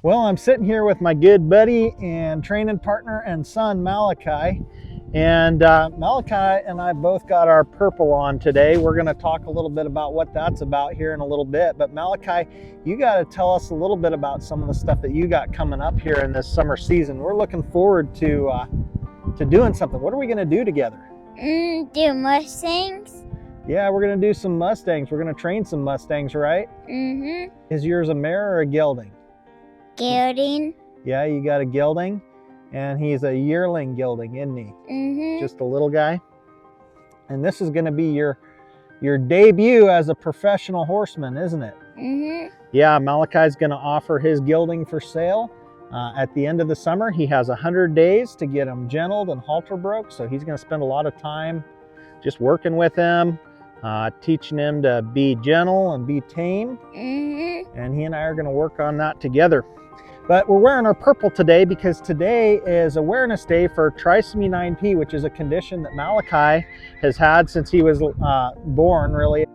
Well, I'm sitting here with my good buddy and training partner and son, Malachi. And Malachi and I both got our purple on today. We're going to talk a little bit about what that's about here in a little bit. But Malachi, you got to tell us a little bit about some of the stuff that you got coming up here in this summer season. We're looking forward to doing something. What are we going to do together? Do Mustangs. Yeah, we're going to do some Mustangs. We're going to train some Mustangs, right? Mm-hmm. Is yours a mare or a gelding? Gelding. Yeah, you got a gelding, and he's a yearling gelding, isn't he? Mm-hmm. Just a little guy. And this is going to be your debut as a professional horseman, isn't it? Mm-hmm. Yeah, Malachi's going to offer his gelding for sale at the end of the summer. He has 100 days to get him gentled and halter broke, so he's going to spend a lot of time just working with him, teaching him to be gentle and be tame. Mm-hmm. And he and I are going to work on that together. But we're wearing our purple today because today is Awareness Day for Trisomy 9P, which is a condition that Malachi has had since he was born, really.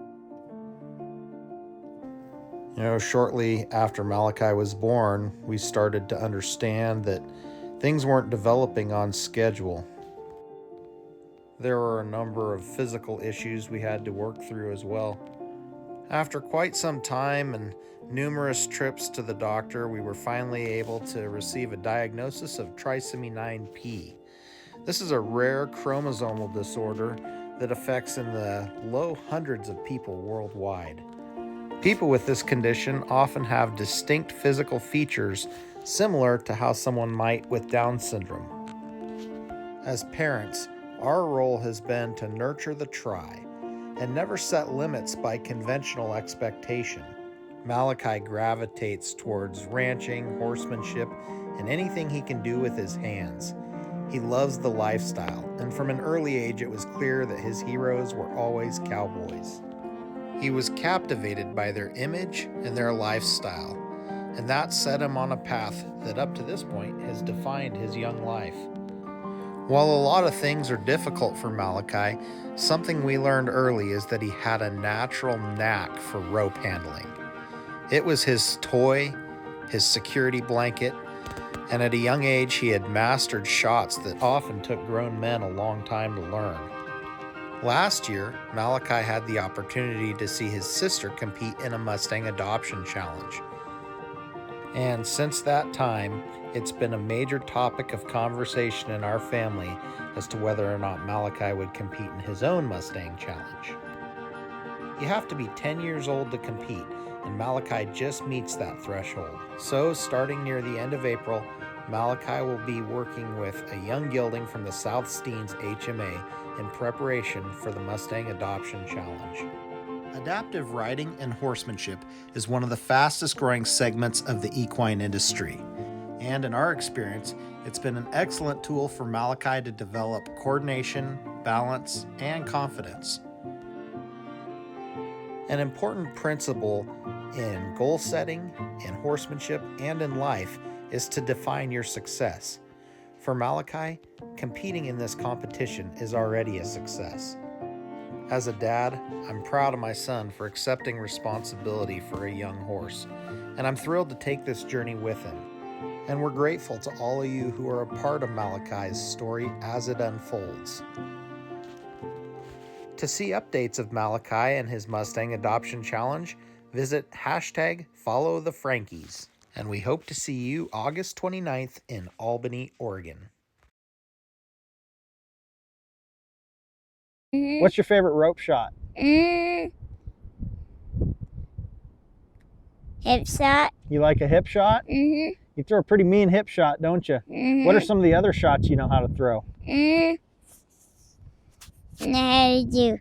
You know, shortly after Malachi was born, we started to understand that things weren't developing on schedule. There were a number of physical issues we had to work through as well. After quite some time and numerous trips to the doctor, we were finally able to receive a diagnosis of Trisomy 9P. This is a rare chromosomal disorder that affects in the low hundreds of people worldwide. People with this condition often have distinct physical features similar to how someone might with Down syndrome. As parents, our role has been to nurture the tri and never set limits by conventional expectation. Malachi gravitates towards ranching, horsemanship, and anything he can do with his hands. He loves the lifestyle, and from an early age it was clear that his heroes were always cowboys. He was captivated by their image and their lifestyle, and that set him on a path that up to this point has defined his young life. While a lot of things are difficult for Malachi, something we learned early is that he had a natural knack for rope handling. It was his toy, his security blanket, and at a young age he had mastered shots that often took grown men a long time to learn. Last year, Malachi had the opportunity to see his sister compete in a Mustang Adoption Challenge. And since that time, it's been a major topic of conversation in our family as to whether or not Malachi would compete in his own Mustang Challenge. You have to be 10 years old to compete, and Malachi just meets that threshold. So, starting near the end of April, Malachi will be working with a young gelding from the South Steens HMA in preparation for the Mustang Adoption Challenge. Adaptive riding and horsemanship is one of the fastest growing segments of the equine industry. And in our experience, it's been an excellent tool for Malachi to develop coordination, balance, and confidence. An important principle in goal setting, in horsemanship, and in life is to define your success. For Malachi, competing in this competition is already a success. As a dad, I'm proud of my son for accepting responsibility for a young horse, and I'm thrilled to take this journey with him. And we're grateful to all of you who are a part of Malachi's story as it unfolds. To see updates of Malachi and his Mustang Adoption Challenge, visit #FollowTheFrankies. And we hope to see you August 29th in Albany, Oregon. Mm-hmm. What's your favorite rope shot? Hip shot. You like a hip shot? Mm-hmm. You throw a pretty mean hip shot, don't you? Mm-hmm. What are some of the other shots you know how to throw? Know how to do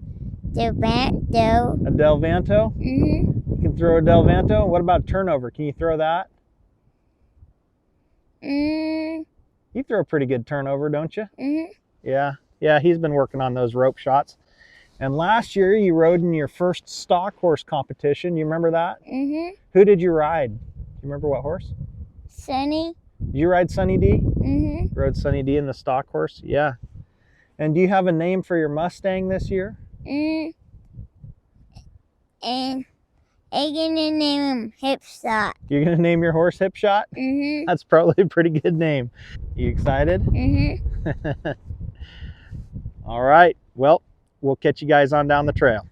Vanto. A Del Vanto? Mm-hmm. You can throw a Del Vanto. What about turnover? Can you throw that? Mm-hmm. You throw a pretty good turnover, don't you? Mm-hmm. Yeah, he's been working on those rope shots. And last year you rode in your first stock horse competition. You remember that? Mm-hmm. Who did you ride? Do you remember what horse? Sunny. Did you ride Sunny D? Mm-hmm. Rode Sunny D in the stock horse? Yeah. And do you have a name for your Mustang this year? Mm-hmm. I'm gonna name him Hipshot. You're gonna name your horse Hipshot? Mm-hmm. That's probably a pretty good name. You excited? Mm-hmm. All right. Well, we'll catch you guys on down the trail.